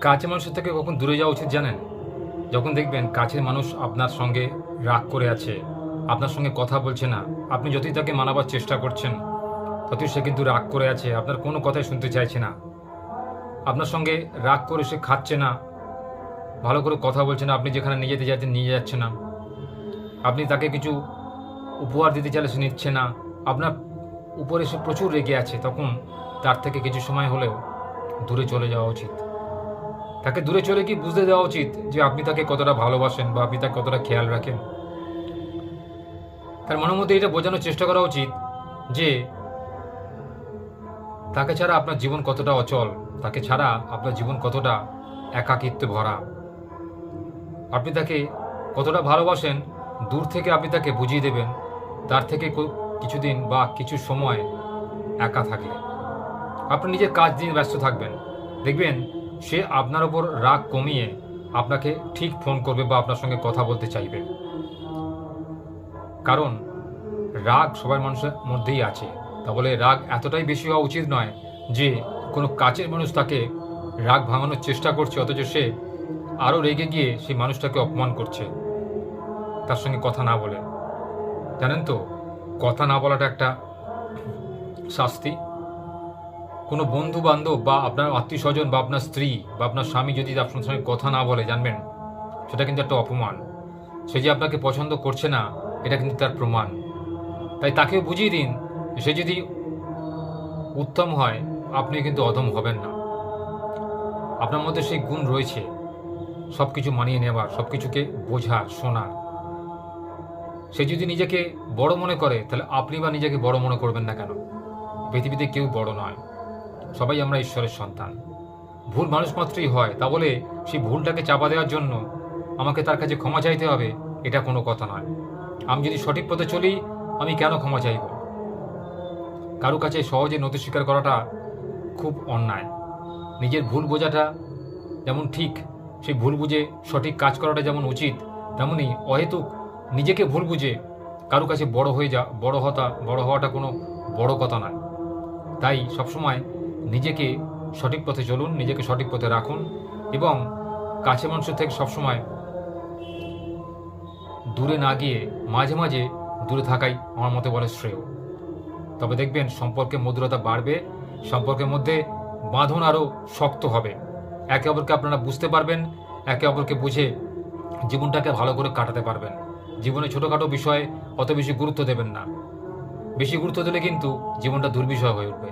কাছের মানুষের থেকে কখন দূরে যাওয়া উচিত জানেন? যখন দেখবেন কাছের মানুষ আপনার সঙ্গে রাগ করে আছে, আপনার সঙ্গে কথা বলছে না, আপনি যতই তাকে মানাবার চেষ্টা করছেন ততই সে কিন্তু রাগ করে আছে, আপনার কোনো কথাই শুনতে চাইছে না। আপনার সঙ্গে রাগ করে সে খাচ্ছে না, ভালো করে কথা বলছে না, আপনি যেখানে নিয়ে যেতে চাইছেন নিয়ে যাচ্ছে না, আপনি তাকে কিছু উপহার দিতে চাইলে সে নিচ্ছে না, আপনার উপরে সে প্রচুর রেগে আছে, তখন তার থেকে কিছু সময় হলেও দূরে চলে যাওয়া উচিত। তাকে দূরে চলে গিয়ে বুঝতে দেওয়া উচিত যে আপনি তাকে কতটা ভালোবাসেন বা আপনি তাকে কতটা খেয়াল রাখেন। তার মনের মধ্যে এটা বোঝানোর চেষ্টা করা উচিত যে তাকে ছাড়া আপনার জীবন কতটা অচল, তাকে ছাড়া আপনার জীবন কতটা একাকিত্বে ভরা। আপনি তাকে কতটা ভালোবাসেন দূর থেকে আপনি তাকে বুঝিয়ে দেবেন, তার থেকে কিছুদিন বা কিছু সময় একা থাকলে। আপনি নিজের কাজ নিয়ে ব্যস্ত থাকবেন, দেখবেন সে আপনার ওপর রাগ কমিয়ে আপনাকে ঠিক ফোন করবে বা আপনার সঙ্গে কথা বলতে চাইবে। কারণ রাগ সবার মানুষের মধ্যেই আছে, তা বলে রাগ এতটাই বেশি হওয়া উচিত নয় যে কোনো কাছের মানুষ তাকে রাগ ভাঙানোর চেষ্টা করছে অথচ সে আরও রেগে গিয়ে সেই মানুষটাকে অপমান করছে তার সঙ্গে কথা না বলে। জানেন তো, কথা না বলাটা একটা শাস্তি। কোনো বন্ধু বান্ধব বা আপনার আত্মীয় স্বজন বা আপনার স্ত্রী বা আপনার স্বামী যদি আপনার সঙ্গে কথা না বলে, জানবেন সেটা কিন্তু একটা অপমান। সে যে আপনাকে পছন্দ করছে না এটা কিন্তু তার প্রমাণ। তাই তাকেও বুঝিয়ে দিন, সে যদি উত্তম হয় আপনি কিন্তু অধম হবেন না। আপনার মধ্যে সেই গুণ রয়েছে সব কিছু মানিয়ে নেওয়ার, সব কিছুকে বোঝার, শোনার। সে যদি নিজেকে বড় মনে করে তাহলে আপনি বা নিজেকে বড় মনে করবেন না কেন? পৃথিবীতে কেউ বড় নয়, সবাই আমরা ঈশ্বরের সন্তান। ভুল মানুষ মাত্রই হয়, তা বলে সেই ভুলটাকে চাপা দেওয়ার জন্য আমাকে তার কাছে ক্ষমা চাইতে হবে এটা কোনো কথা নয়। আমি যদি সঠিক পথে চলি আমি কেন ক্ষমা চাইব? কারো কাছে সহজে নতি স্বীকার করাটা খুব অন্যায়। নিজের ভুল বোঝাটা যেমন ঠিক, সেই ভুল বুঝে সঠিক কাজ করাটা যেমন উচিত, তেমনি অহেতুক নিজেকে ভুল বুঝে কারো কাছে বড় হওয়াটা কোনো বড় কথা নয়। তাই সবসময় নিজেকে সঠিক পথে চলুন, নিজেকে সঠিক পথে রাখুন এবং কাছে মানুষের থেকে সবসময় দূরে না গিয়ে মাঝে মাঝে দূরে থাকাই আমার মতে বলে শ্রেয়। তবে দেখবেন সম্পর্কের মধুরতা বাড়বে, সম্পর্কের মধ্যে বাঁধন আরও শক্ত হবে, একে অপরকে আপনারা বুঝতে পারবেন, একে অপরকে বুঝে জীবনটাকে ভালো করে কাটাতে পারবেন। জীবনে ছোটোখাটো বিষয়ে অত বেশি গুরুত্ব দেবেন না, বেশি গুরুত্ব দিলে কিন্তু জীবনটা দুর্বিষহ হয়ে উঠবে।